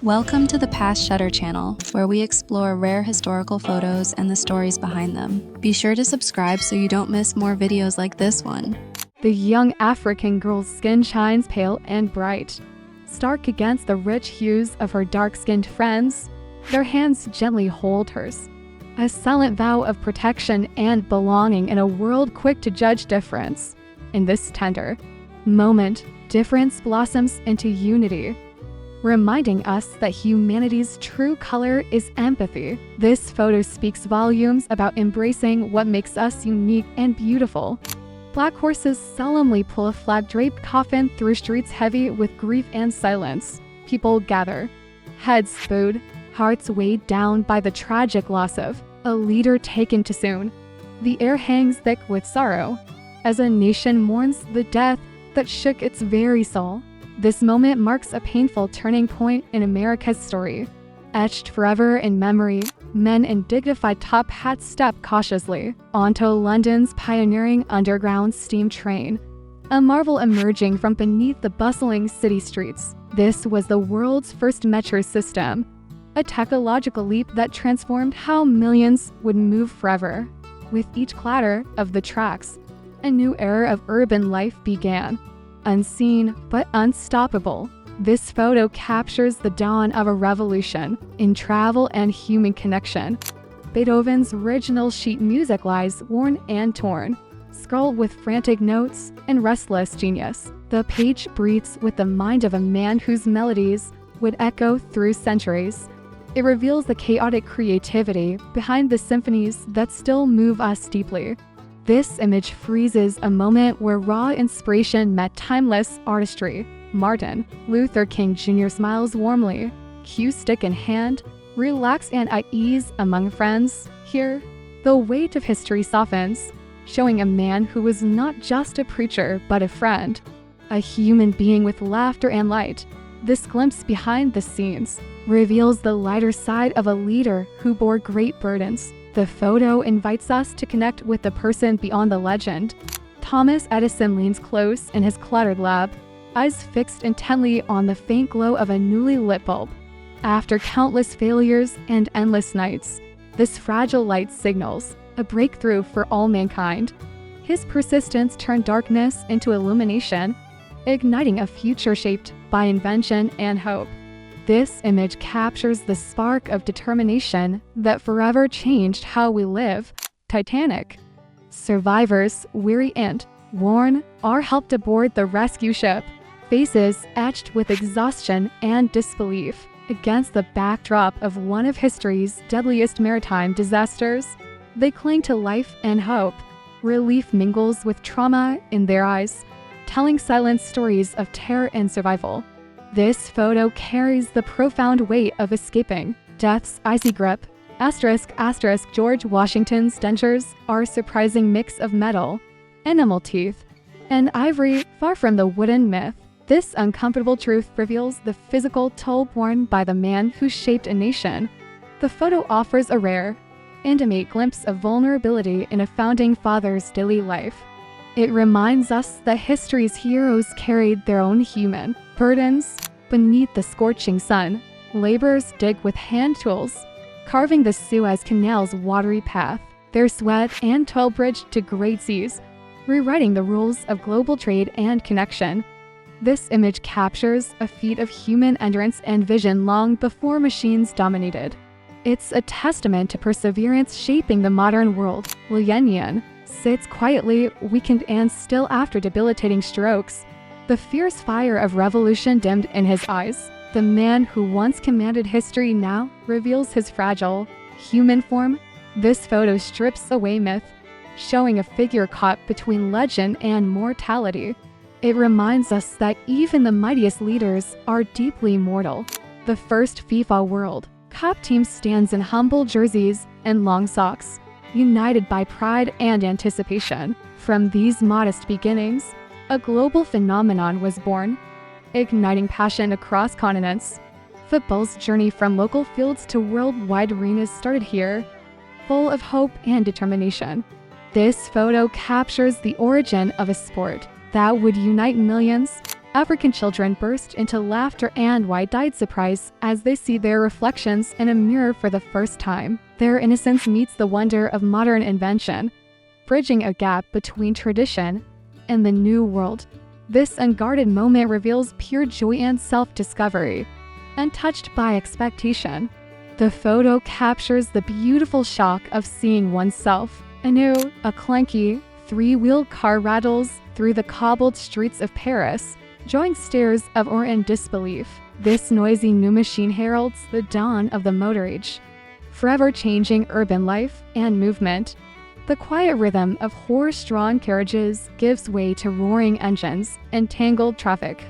Welcome to the Past Shutter channel, where we explore rare historical photos and the stories behind them. Be sure to subscribe so you don't miss more videos like this one. The young African girl's skin shines pale and bright, stark against the rich hues of her dark-skinned friends. Their hands gently hold hers, a silent vow of protection and belonging in a world quick to judge difference. In this tender moment, difference blossoms into unity, reminding us that humanity's true color is empathy. This photo speaks volumes about embracing what makes us unique and beautiful. Black horses solemnly pull a flag-draped coffin through streets heavy with grief and silence. People gather, heads bowed, hearts weighed down by the tragic loss of a leader taken too soon. The air hangs thick with sorrow, as a nation mourns the death that shook its very soul. This moment marks a painful turning point in America's story. Etched forever in memory, men in dignified top hats step cautiously onto London's pioneering underground steam train, a marvel emerging from beneath the bustling city streets. This was the world's first metro system, a technological leap that transformed how millions would move forever. With each clatter of the tracks, a new era of urban life began. Unseen but unstoppable, this photo captures the dawn of a revolution in travel and human connection. Beethoven's original sheet music lies worn and torn, scrawled with frantic notes and restless genius. The page breathes with the mind of a man whose melodies would echo through centuries. It reveals the chaotic creativity behind the symphonies that still move us deeply. This image freezes a moment where raw inspiration met timeless artistry. Martin Luther King Jr. smiles warmly, cue stick in hand, relaxed and at ease among friends. Here, the weight of history softens, showing a man who was not just a preacher but a friend, a human being with laughter and light. This glimpse behind the scenes reveals the lighter side of a leader who bore great burdens. The photo invites us to connect with the person beyond the legend. Thomas Edison leans close in his cluttered lab, eyes fixed intently on the faint glow of a newly lit bulb. After countless failures and endless nights, this fragile light signals a breakthrough for all mankind. His persistence turned darkness into illumination, igniting a future shaped by invention and hope. This image captures the spark of determination that forever changed how we live. Titanic. Survivors, weary and worn, are helped aboard the rescue ship, faces etched with exhaustion and disbelief. Against the backdrop of one of history's deadliest maritime disasters, they cling to life and hope. Relief mingles with trauma in their eyes, telling silent stories of terror and survival. This photo carries the profound weight of escaping death's icy grip. ***, George Washington's dentures are a surprising mix of metal, enamel teeth, and ivory, far from the wooden myth. This uncomfortable truth reveals the physical toll borne by the man who shaped a nation. The photo offers a rare, intimate glimpse of vulnerability in a founding father's daily life. It reminds us that history's heroes carried their own human burdens. Beneath the scorching sun, laborers dig with hand tools, carving the Suez Canal's watery path. Their sweat and toil bridged to great seas, rewriting the rules of global trade and connection. This image captures a feat of human endurance and vision long before machines dominated. It's a testament to perseverance shaping the modern world. Li Yanyan sits quietly, weakened and still after debilitating strokes. The fierce fire of revolution dimmed in his eyes. The man who once commanded history now reveals his fragile, human form. This photo strips away myth, showing a figure caught between legend and mortality. It reminds us that even the mightiest leaders are deeply mortal. The first FIFA World Cup team stands in humble jerseys and long socks, united by pride and anticipation. From these modest beginnings, a global phenomenon was born, igniting passion across continents. Football's journey from local fields to worldwide arenas started here, full of hope and determination. This photo captures the origin of a sport that would unite millions. African children burst into laughter and wide-eyed surprise as they see their reflections in a mirror for the first time. Their innocence meets the wonder of modern invention, bridging a gap between tradition and the new world. This unguarded moment reveals pure joy and self-discovery, untouched by expectation. The photo captures the beautiful shock of seeing oneself anew. A clunky, three-wheeled car rattles through the cobbled streets of Paris, drawing stares of awe and disbelief. This noisy new machine heralds the dawn of the motor age, forever changing urban life and movement. The quiet rhythm of horse-drawn carriages gives way to roaring engines and tangled traffic.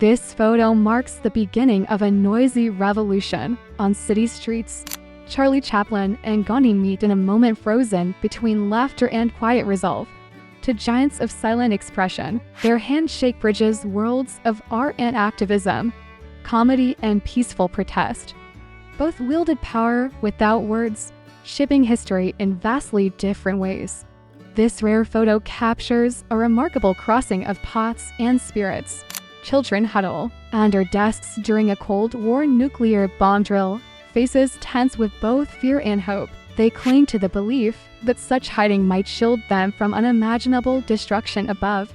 This photo marks the beginning of a noisy revolution. On city streets, Charlie Chaplin and Gandhi meet in a moment frozen between laughter and quiet resolve. To giants of silent expression, their handshake bridges worlds of art and activism, comedy and peaceful protest. Both wielded power without words, shaping history in vastly different ways. This rare photo captures a remarkable crossing of pots and spirits. Children huddle under desks during a Cold War nuclear bomb drill, faces tense with both fear and hope. They cling to the belief that such hiding might shield them from unimaginable destruction above.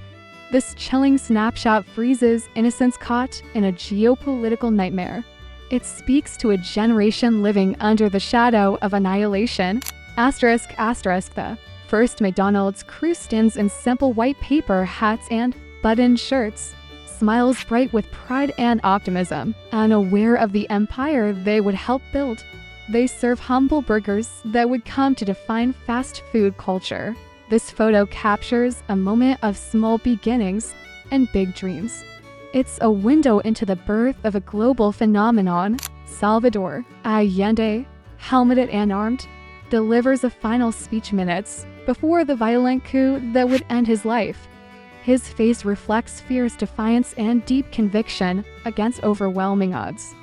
This chilling snapshot freezes innocence caught in a geopolitical nightmare. It speaks to a generation living under the shadow of annihilation. The first McDonald's crew stands in simple white paper hats and buttoned shirts, smiles bright with pride and optimism, unaware of the empire they would help build. They serve humble burgers that would come to define fast food culture. This photo captures a moment of small beginnings and big dreams. It's a window into the birth of a global phenomenon. Salvador Allende, helmeted and armed, delivers a final speech minutes before the violent coup that would end his life. His face reflects fierce defiance and deep conviction against overwhelming odds.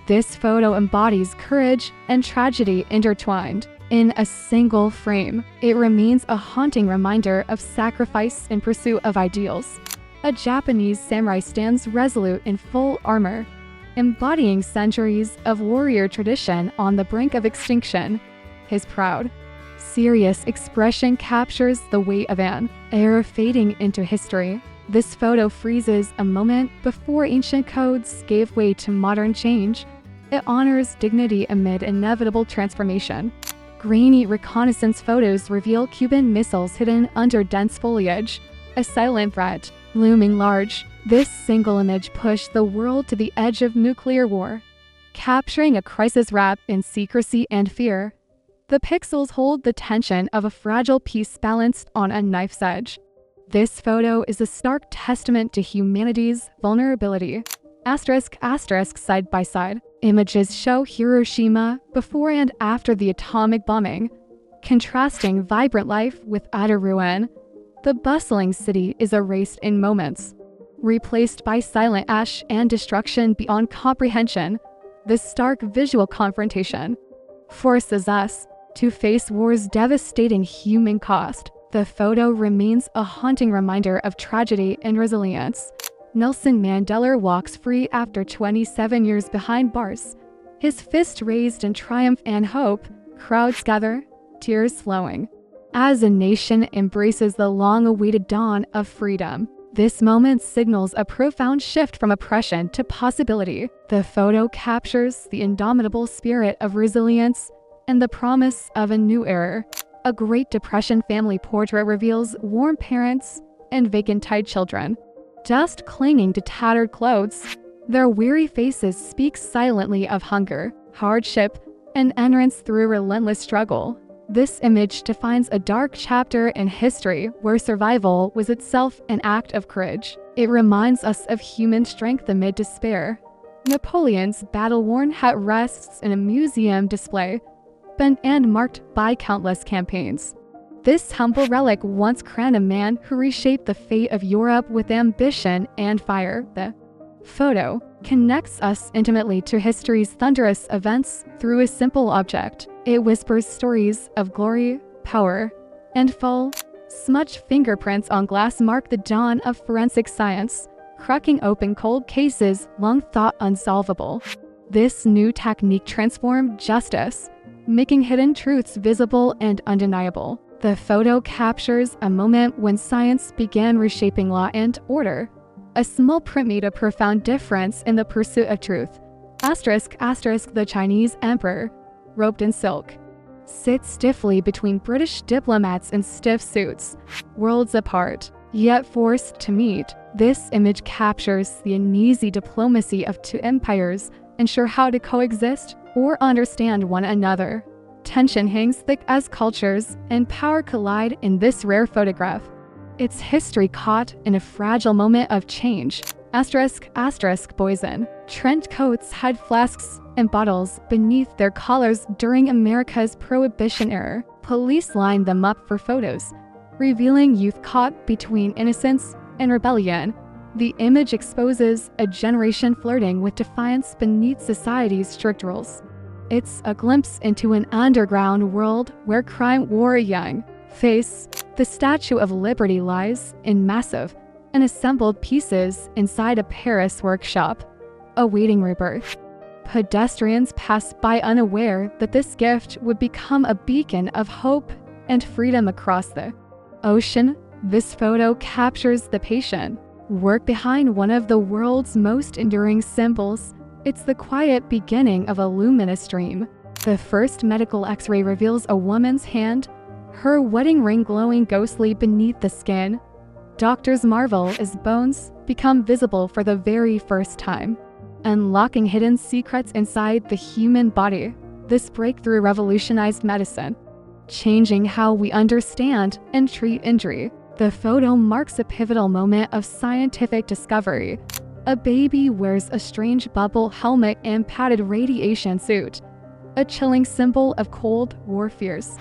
This photo embodies courage and tragedy intertwined in a single frame. It remains a haunting reminder of sacrifice in pursuit of ideals. A Japanese samurai stands resolute in full armor, embodying centuries of warrior tradition on the brink of extinction. His proud, serious expression captures the weight of an era fading into history. This photo freezes a moment before ancient codes gave way to modern change. It honors dignity amid inevitable transformation. Grainy reconnaissance photos reveal Cuban missiles hidden under dense foliage, a silent threat looming large. This single image pushed the world to the edge of nuclear war, capturing a crisis wrapped in secrecy and fear. The pixels hold the tension of a fragile piece balanced on a knife's edge. This photo is a stark testament to humanity's vulnerability. Side by side. Images show Hiroshima before and after the atomic bombing, contrasting vibrant life with utter ruin. The bustling city is erased in moments, replaced by silent ash and destruction beyond comprehension. This stark visual confrontation forces us to face war's devastating human cost. The photo remains a haunting reminder of tragedy and resilience. Nelson Mandela walks free after 27 years behind bars, his fist raised in triumph and hope. Crowds gather, tears flowing, as a nation embraces the long-awaited dawn of freedom. This moment signals a profound shift from oppression to possibility. The photo captures the indomitable spirit of resilience and the promise of a new era. A Great Depression family portrait reveals warm parents and vacant-eyed children, just clinging to tattered clothes. Their weary faces speak silently of hunger, hardship, and endurance through relentless struggle. This image defines a dark chapter in history where survival was itself an act of courage. It reminds us of human strength amid despair. Napoleon's battle-worn hat rests in a museum display, and marked by countless campaigns. This humble relic once crowned a man who reshaped the fate of Europe with ambition and fire. The Photo connects us intimately to history's thunderous events through a simple object. It whispers stories of glory, power, and fall. Smudged fingerprints on glass mark the dawn of forensic science, cracking open cold cases long thought unsolvable. This new technique transformed justice, making hidden truths visible and undeniable. The photo captures a moment when science began reshaping law and order. A small print made a profound difference in the pursuit of truth. The Chinese emperor, robed in silk, sits stiffly between British diplomats in stiff suits, worlds apart, yet forced to meet. This image captures the uneasy diplomacy of two empires, unsure how to coexist or understand one another. Tension hangs thick as cultures and power collide in this rare photograph. Its history caught in a fragile moment of change. Poison. Trench coats hide flasks and bottles beneath their collars during America's Prohibition era. Police lined them up for photos, revealing youth caught between innocence and rebellion. The image exposes a generation flirting with defiance beneath society's strict rules. It's a glimpse into an underground world where crime wore young. The Statue of Liberty lies in massive, unassembled pieces inside a Paris workshop, awaiting rebirth. Pedestrians pass by unaware that this gift would become a beacon of hope and freedom across the ocean. This photo captures the patient work behind one of the world's most enduring symbols. It's the quiet beginning of a luminous dream. The first medical X-ray reveals a woman's hand, her wedding ring glowing ghostly beneath the skin. Doctors marvel as bones become visible for the very first time, unlocking hidden secrets inside the human body. This breakthrough revolutionized medicine, changing how we understand and treat injury. The photo marks a pivotal moment of scientific discovery. A baby wears a strange bubble helmet and padded radiation suit, a chilling symbol of Cold War fears.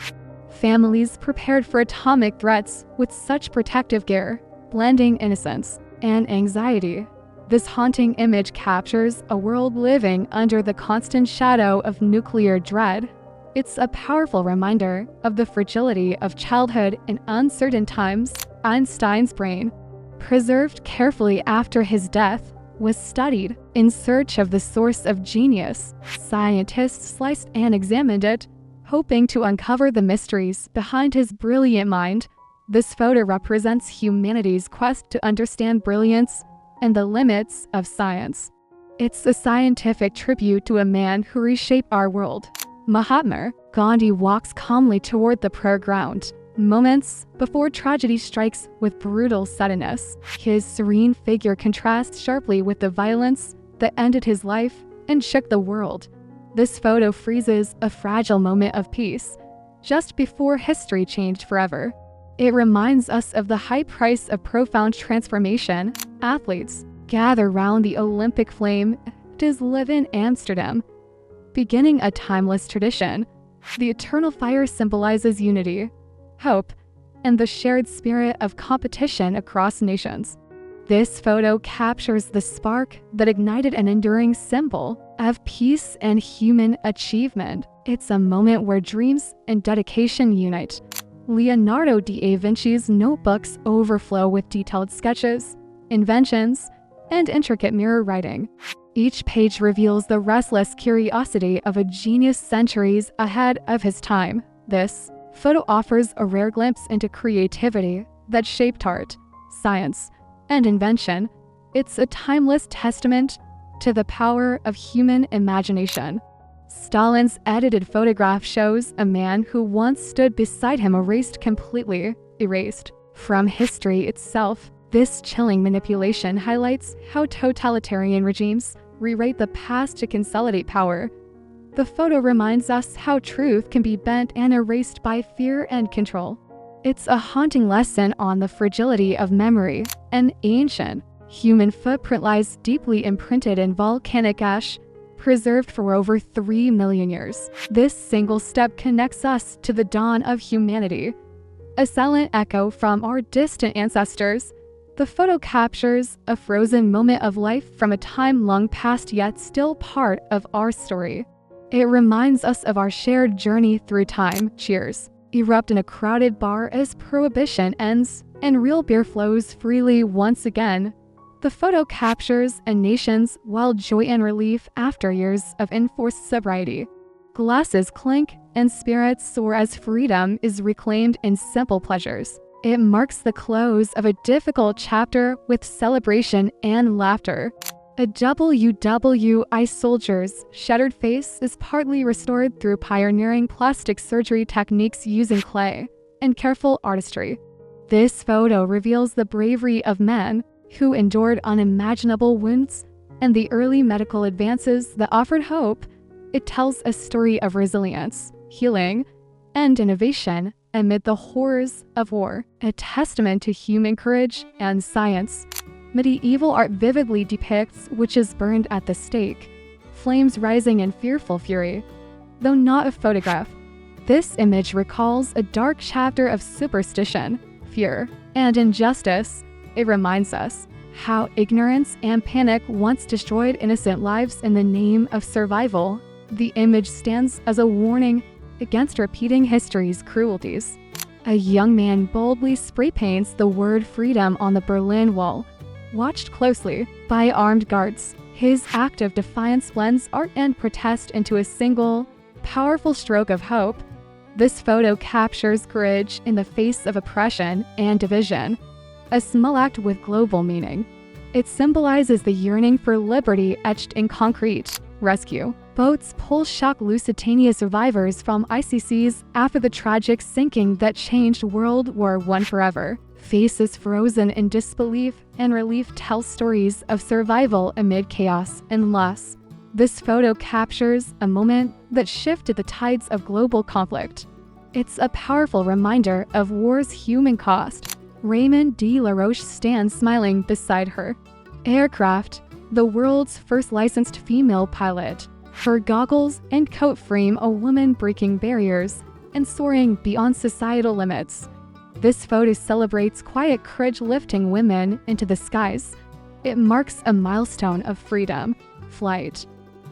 Families prepared for atomic threats with such protective gear, blending innocence and anxiety. This haunting image captures a world living under the constant shadow of nuclear dread. It's a powerful reminder of the fragility of childhood in uncertain times. Einstein's brain, preserved carefully after his death, was studied in search of the source of genius. Scientists sliced and examined it, hoping to uncover the mysteries behind his brilliant mind. This photo represents humanity's quest to understand brilliance and the limits of science. It's a scientific tribute to a man who reshaped our world. Mahatma Gandhi walks calmly toward the prayer ground, moments before tragedy strikes with brutal suddenness. His serene figure contrasts sharply with the violence that ended his life and shook the world. This photo freezes a fragile moment of peace, just before history changed forever. It reminds us of the high price of profound transformation. Athletes gather round the Olympic flame to live in Amsterdam, beginning a timeless tradition. The eternal fire symbolizes unity, hope, and the shared spirit of competition across nations. This photo captures the spark that ignited an enduring symbol of peace and human achievement. It's a moment where dreams and dedication unite. Leonardo da Vinci's notebooks overflow with detailed sketches, inventions, and intricate mirror writing. Each page reveals the restless curiosity of a genius centuries ahead of his time. This photo offers a rare glimpse into creativity that shaped art, science, and invention. It's a timeless testament to the power of human imagination. Stalin's edited photograph shows a man who once stood beside him completely erased from history itself. This chilling manipulation highlights how totalitarian regimes rewrite the past to consolidate power. The photo reminds us how truth can be bent and erased by fear and control. It's a haunting lesson on the fragility of memory. An ancient human footprint lies deeply imprinted in volcanic ash, preserved for over 3 million years. This single step connects us to the dawn of humanity, a silent echo from our distant ancestors. The photo captures a frozen moment of life from a time long past yet still part of our story. It reminds us of our shared journey through time. Cheers erupt in a crowded bar as prohibition ends and real beer flows freely once again. The photo captures a nation's wild joy and relief after years of enforced sobriety. Glasses clink and spirits soar as freedom is reclaimed in simple pleasures. It marks the close of a difficult chapter with celebration and laughter. A WWI soldier's shattered face is partly restored through pioneering plastic surgery techniques using clay and careful artistry. This photo reveals the bravery of men who endured unimaginable wounds and the early medical advances that offered hope. It tells a story of resilience, healing, and innovation amid the horrors of war, a testament to human courage and science. Medieval art vividly depicts witches burned at the stake, flames rising in fearful fury. Though not a photograph, this image recalls a dark chapter of superstition, fear, and injustice. It reminds us how ignorance and panic once destroyed innocent lives in the name of survival. The image stands as a warning against repeating history's cruelties. A young man boldly spray paints the word freedom on the Berlin Wall, watched closely by armed guards. His act of defiance blends art and protest into a single, powerful stroke of hope. This photo captures courage in the face of oppression and division, a small act with global meaning. It symbolizes the yearning for liberty etched in concrete. Rescue boats pull shock Lusitania survivors from icy seas after the tragic sinking that changed World War I forever. Faces frozen in disbelief and relief tell stories of survival amid chaos and loss. This photo captures a moment that shifted the tides of global conflict. It's a powerful reminder of war's human cost. Raymond D. LaRoche stands smiling beside her aircraft, the world's first licensed female pilot. Her goggles and coat frame a woman breaking barriers and soaring beyond societal limits. This photo celebrates quiet courage lifting women into the skies. It marks a milestone of freedom, flight,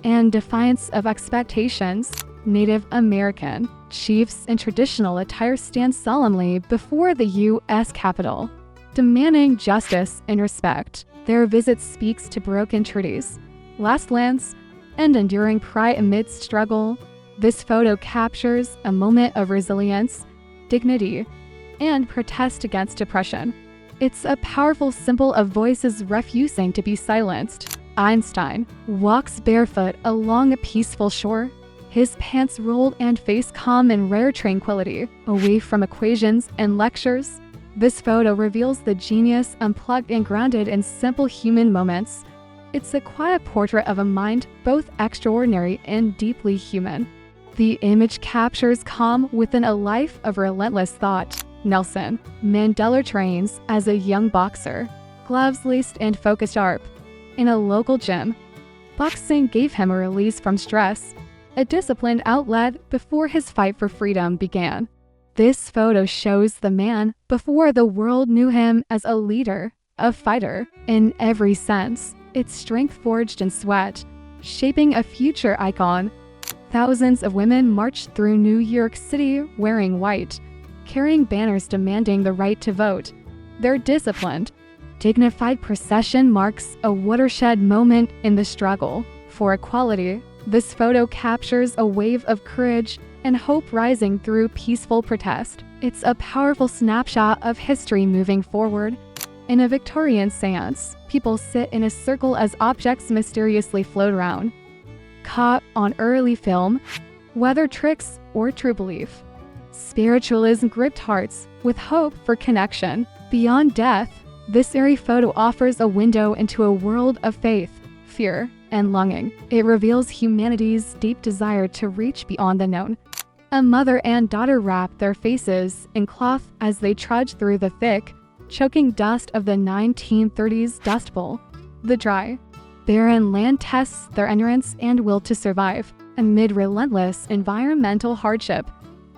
and defiance of expectations. Native American chiefs in traditional attire stand solemnly before the U.S. Capitol, demanding justice and respect. Their visit speaks to broken treaties, last lands, and enduring pride amidst struggle. This photo captures a moment of resilience, dignity, and protest against oppression. It's a powerful symbol of voices refusing to be silenced. Einstein walks barefoot along a peaceful shore, his pants rolled and face calm in rare tranquility, away from equations and lectures. This photo reveals the genius unplugged and grounded in simple human moments. It's a quiet portrait of a mind both extraordinary and deeply human. The image captures calm within a life of relentless thought. Nelson Mandela trains as a young boxer, gloves laced and focused sharp, in a local gym. Boxing gave him a release from stress, a disciplined outlet before his fight for freedom began. This photo shows the man before the world knew him as a leader, a fighter, in every sense. It's strength forged in sweat, shaping a future icon. Thousands of women marched through New York City wearing white, carrying banners demanding the right to vote. Their disciplined, dignified procession marks a watershed moment in the struggle for equality. This photo captures a wave of courage and hope rising through peaceful protest. It's a powerful snapshot of history moving forward. In a Victorian seance, people sit in a circle as objects mysteriously float around. Caught on early film, whether tricks or true belief, spiritualism gripped hearts with hope for connection beyond death. This eerie photo offers a window into a world of faith, fear, and longing. It reveals humanity's deep desire to reach beyond the known. A mother and daughter wrap their faces in cloth as they trudge through the thick, choking dust of the 1930s Dust Bowl. The dry, barren land tests their endurance and will to survive amid relentless environmental hardship.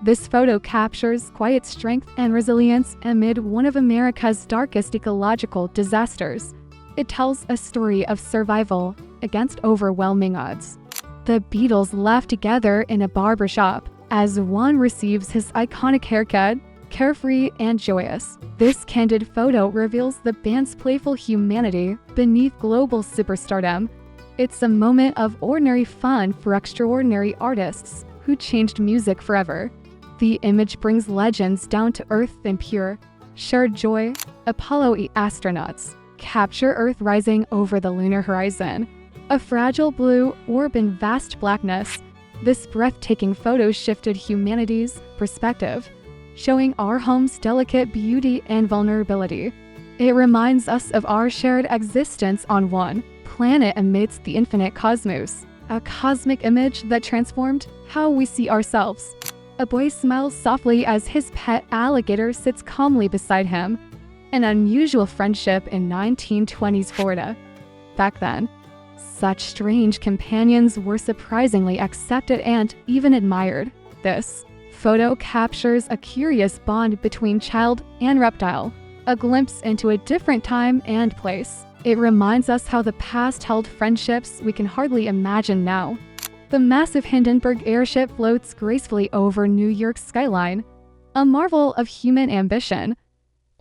This photo captures quiet strength and resilience amid one of America's darkest ecological disasters. It tells a story of survival against overwhelming odds. The Beatles left together in a barbershop as one receives his iconic haircut, carefree and joyous. This candid photo reveals the band's playful humanity beneath global superstardom. It's a moment of ordinary fun for extraordinary artists who changed music forever. The image brings legends down to earth and pure, shared joy. Apollo 8 astronauts capture Earth rising over the lunar horizon, a fragile blue orb in vast blackness. This breathtaking photo shifted humanity's perspective, showing our home's delicate beauty and vulnerability. It reminds us of our shared existence on one planet amidst the infinite cosmos, a cosmic image that transformed how we see ourselves. A boy smiles softly as his pet alligator sits calmly beside him. An unusual friendship in 1920s Florida. Back then, such strange companions were surprisingly accepted and even admired. This photo captures a curious bond between child and reptile, a glimpse into a different time and place. It reminds us how the past held friendships we can hardly imagine now. The massive Hindenburg airship floats gracefully over New York's skyline, a marvel of human ambition.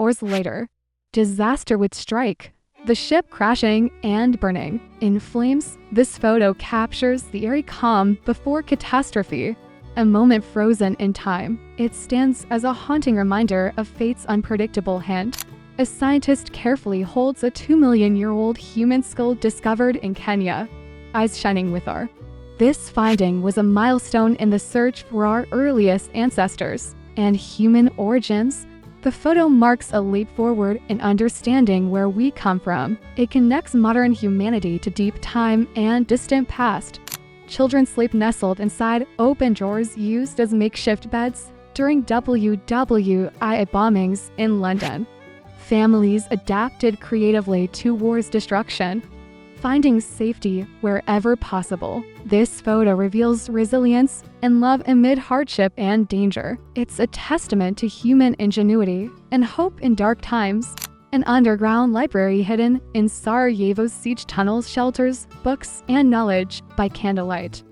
Hours later, disaster would strike, the ship crashing and burning in flames. This photo captures the eerie calm before catastrophe, a moment frozen in time. It stands as a haunting reminder of fate's unpredictable hand. A scientist carefully holds a 2-million-year-old human skull discovered in Kenya, eyes shining with awe. This finding was a milestone in the search for our earliest ancestors and human origins. The photo marks a leap forward in understanding where we come from. It connects modern humanity to deep time and distant past. Children sleep nestled inside open drawers used as makeshift beds during WWI bombings in London. Families adapted creatively to war's destruction, finding safety wherever possible. This photo reveals resilience and love amid hardship and danger. It's a testament to human ingenuity and hope in dark times. An underground library hidden in Sarajevo's siege tunnels shelters books and knowledge by candlelight.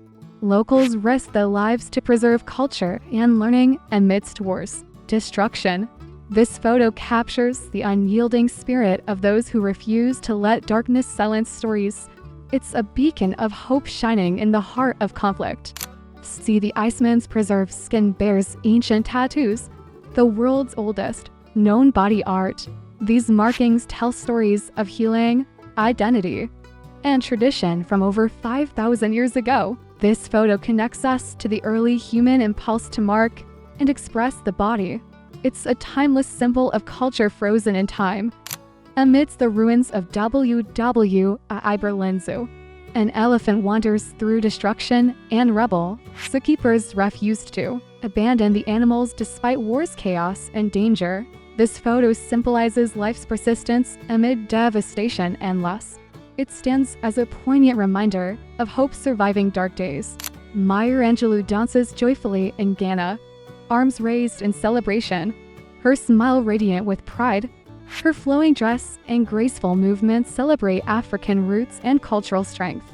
Locals risk their lives to preserve culture and learning amidst war's destruction. This photo captures the unyielding spirit of those who refuse to let darkness silence stories. It's a beacon of hope shining in the heart of conflict. See the Iceman's preserved skin bears ancient tattoos, the world's oldest known body art. These markings tell stories of healing, identity, and tradition from over 5,000 years ago. This photo connects us to the early human impulse to mark and express the body. It's a timeless symbol of culture frozen in time. Amidst the ruins of WWI Berlin Zoo, an elephant wanders through destruction and rubble. Zookeepers refused to abandon the animals despite war's chaos and danger. This photo symbolizes life's persistence amid devastation and loss. It stands as a poignant reminder of hope surviving dark days. Maya Angelou dances joyfully in Ghana, arms raised in celebration, her smile radiant with pride. Her flowing dress and graceful movements celebrate African roots and cultural strength.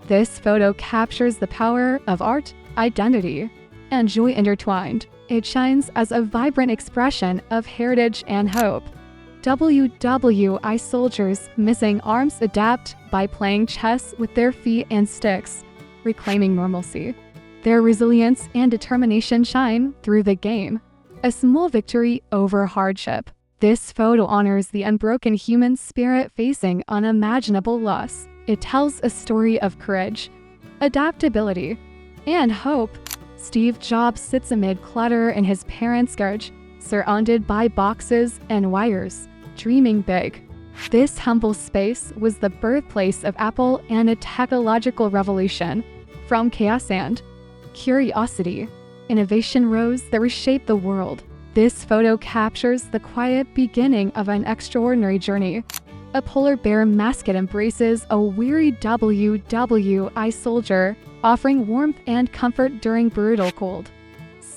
This photo captures the power of art, identity, and joy intertwined. It shines as a vibrant expression of heritage and hope. WWI soldiers missing arms adapt by playing chess with their feet and sticks, reclaiming normalcy. Their resilience and determination shine through the game, a small victory over hardship. This photo honors the unbroken human spirit facing unimaginable loss. It tells a story of courage, adaptability, and hope. Steve Jobs sits amid clutter in his parents' garage, surrounded by boxes and wires, dreaming big. This humble space was the birthplace of Apple and a technological revolution. From chaos and curiosity, innovation rose that reshaped the world. This photo captures the quiet beginning of an extraordinary journey. A polar bear mascot embraces a weary WWI soldier, offering warmth and comfort during brutal cold.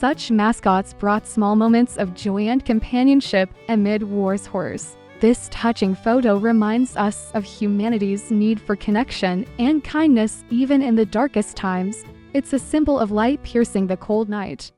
Such mascots brought small moments of joy and companionship amid war's horrors. This touching photo reminds us of humanity's need for connection and kindness even in the darkest times. It's a symbol of light piercing the cold night.